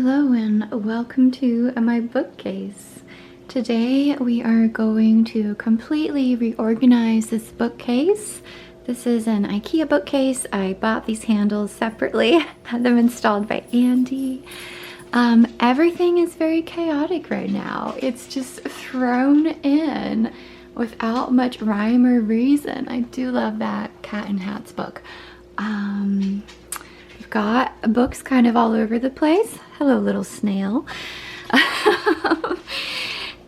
Hello and welcome to my bookcase. Today we are going to completely reorganize this bookcase. This is an IKEA bookcase. I bought these handles separately, had them installed by Andy. Everything is very chaotic right now. It's just thrown in without much rhyme or reason. I do love that Cat in Hats book. We've got books kind of all over the place. Hello, little snail.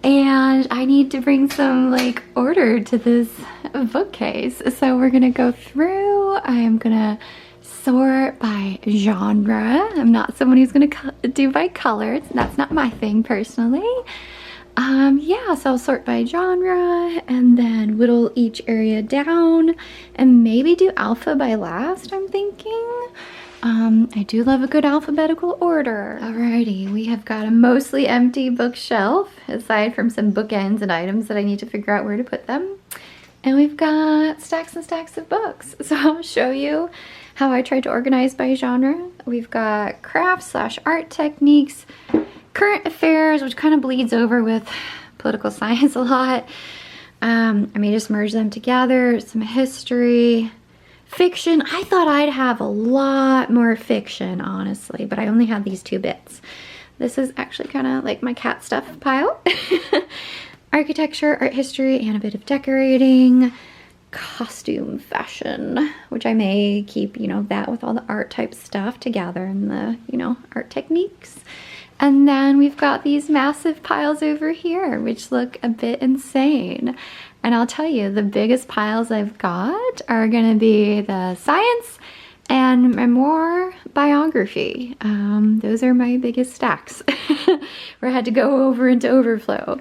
And I need to bring some order to this bookcase. So we're gonna go through. I am gonna sort by genre. I'm not someone who's gonna do by colors. That's not my thing personally. Yeah, so I'll sort by genre and then whittle each area down and maybe do alpha by last, I'm thinking. I do love a good alphabetical order. Alrighty, we have got a mostly empty bookshelf, aside from some bookends and items that I need to figure out where to put them. And we've got stacks and stacks of books. So I'll show you how I tried to organize by genre. We've got craft/art techniques, current affairs, which kind of bleeds over with political science a lot. I may just merge them together, some history, fiction. I thought I'd have a lot more fiction, honestly, but I only had these two bits. This is actually kind of like my cat stuff pile. Architecture, art history, and a bit of decorating. Costume fashion, which I may keep, that with all the art type stuff together and the, art techniques. And then we've got these massive piles over here, which look a bit insane. And I'll tell you, the biggest piles I've got are gonna be the science and memoir biography. Those are my biggest stacks where I had to go over into overflow.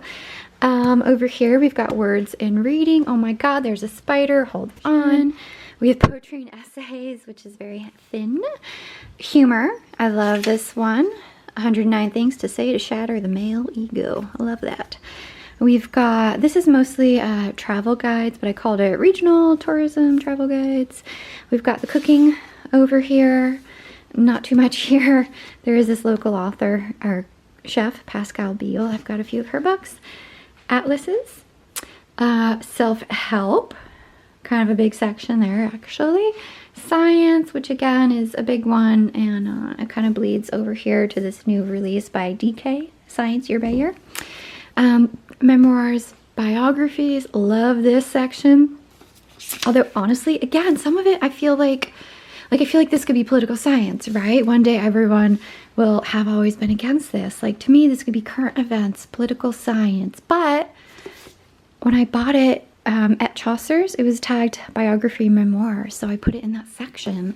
Over here, we've got words and reading. Oh my God, there's a spider, hold on. We have poetry and essays, which is very thin. Humor, I love this one. 109 things to say to shatter the male ego. I love that. We've got, this is mostly travel guides, but I called it regional tourism travel guides. We've got the cooking over here. Not too much here. There is this local author, or chef, Pascal Beal. I've got a few of her books. Atlases. Self-help. Kind of a big section there, actually. Science, which again is a big one, and it kind of bleeds over here to this new release by DK, Science Year by Year. Memoirs, biographies, love this section. Although honestly, again, some of it I feel like this could be political science, right? One day everyone will have always been against this. To me, this could be current events, political science. But when I bought it at Chaucer's, it was tagged biography memoir, so I put it in that section.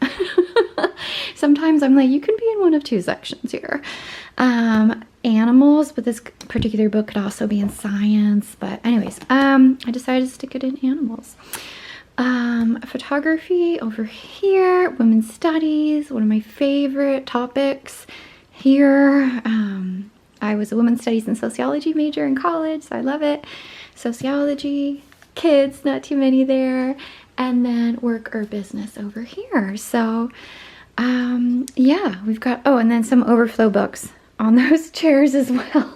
Sometimes I'm like, you can be in one of two sections here. Animals, but this particular book could also be in science. But anyways, I decided to stick it in animals. Photography over here, women's studies, one of my favorite topics here. I was a women's studies and sociology major in college, so I love it. Sociology, kids, not too many there. And then work or business over here. So yeah, we've got, oh, and then some overflow books on those chairs as well.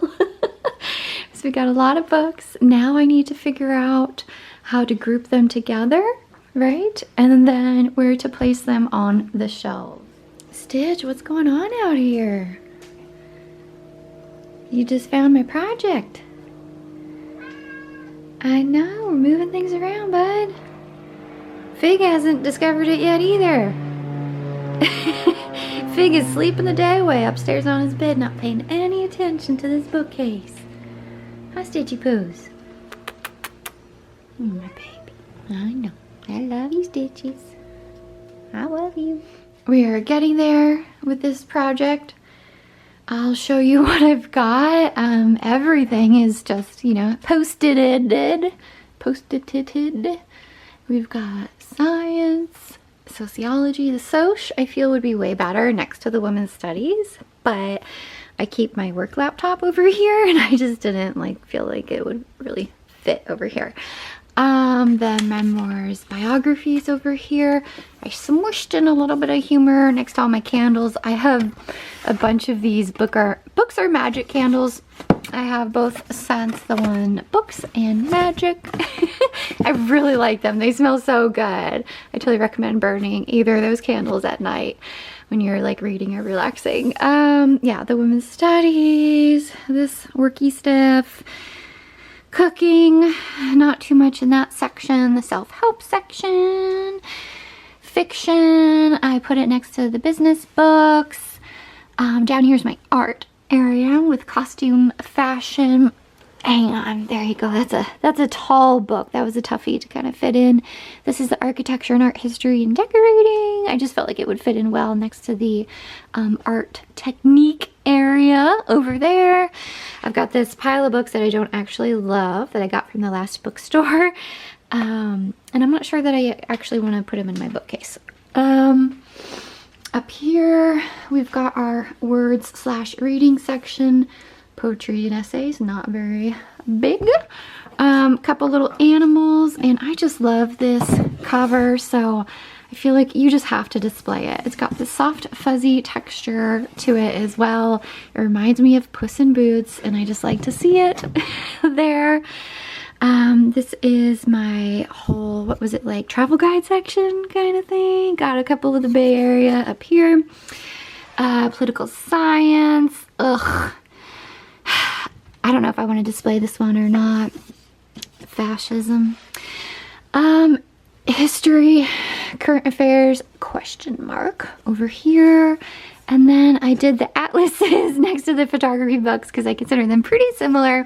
So we got a lot of books. Now I need to figure out how to group them together, right? And then where to place them on the shelf. Stitch, what's going on out here? You just found my project. I know, we're moving things around, bud. Fig hasn't discovered it yet either. Fig is sleeping the day away upstairs on his bed, not paying any attention to this bookcase. Hi, Stitchy Poos. Oh, my baby. I know. I love you, Stitchies. I love you. We are getting there with this project. I'll show you what I've got. Everything is just, post-ited. We've got science, sociology. The soc, I feel, would be way better next to the women's studies, but I keep my work laptop over here, and I just didn't feel like it would really fit over here. The memoirs, biographies over here. I smushed in a little bit of humor next to all my candles. I have a bunch of these books are magic candles. I have both scents, the one books and magic. I really like them. They smell so good. I totally recommend burning either of those candles at night when you're like reading or relaxing. Yeah, the women's studies, this worky stuff. Cooking, not too much in that section. The self-help section. Fiction, I put it next to the business books. Down here's my art area with costume, fashion. Hang on, there you go. That's a tall book. That was a toughie to kind of fit in. This is the architecture and art history and decorating. I just felt like it would fit in well next to the art technique area over there. I've got this pile of books that I don't actually love that I got from the last bookstore. And I'm not sure that I actually want to put them in my bookcase. Up here, we've got our words/reading section. Poetry and essays, not very big. Couple little animals, and I just love this cover, so I feel like you just have to display it. It's got this soft, fuzzy texture to it as well. It reminds me of Puss in Boots, and I just like to see it there. This is my whole, what was it, like travel guide section kind of thing. Got a couple of the Bay Area up here. Political science. Ugh. I don't know if I want to display this one or not. Fascism. History, current affairs, question mark over here. And then I did the atlases next to the photography books because I consider them pretty similar.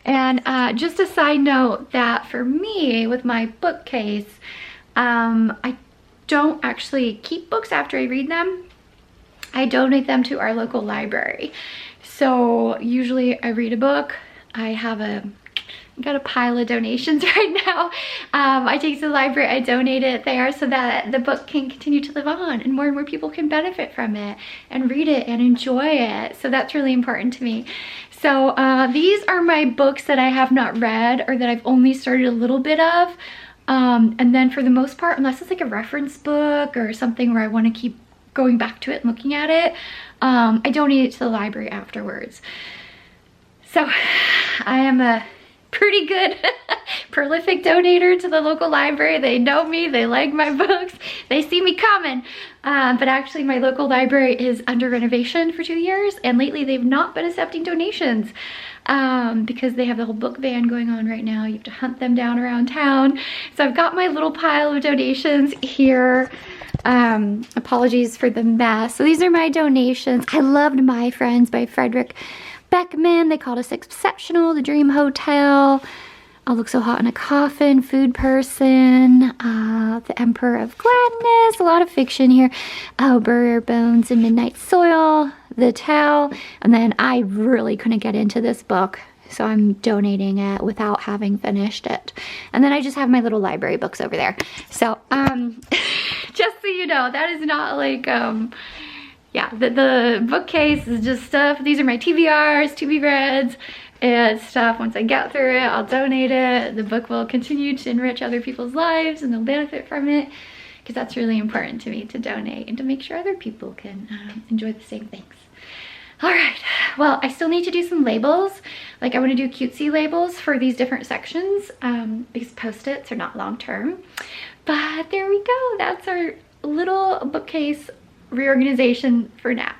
And just a side note that for me, with my bookcase, I don't actually keep books after I read them. I donate them to our local library. So usually I read a book. I got a pile of donations right now. I take it to the library, I donate it there so that the book can continue to live on and more people can benefit from it and read it and enjoy it. So that's really important to me. So these are my books that I have not read or that I've only started a little bit of. And then for the most part, unless it's like a reference book or something where I want to keep going back to it and looking at it, I donate it to the library afterwards. So I am a pretty good prolific donator to the local library. They know me, they like my books, they see me coming. But actually my local library is under renovation for 2 years, and lately they've not been accepting donations because they have the whole book ban going on right now. You have to hunt them down around town. So I've got my little pile of donations here. Apologies for the mess. So these are my donations. I loved My Friends by Frederick Beckman. They called us exceptional. The Dream Hotel. I'll Look So Hot in a Coffin. Food Person. The Emperor of Gladness. A lot of fiction here. Oh, Burial Bones and Midnight Soil. The Tell. And then I really couldn't get into this book, so I'm donating it without having finished it. And then I just have my little library books over there. So, just so you know, that is not like, yeah, the bookcase is just stuff. These are my TBRs, to be reads, and stuff. Once I get through it, I'll donate it. The book will continue to enrich other people's lives and they'll benefit from it, because that's really important to me, to donate and to make sure other people can enjoy the same things. All right, well, I still need to do some labels. Like I want to do cutesy labels for these different sections because Post-its are not long-term. But there we go. That's our little bookcase reorganization for now.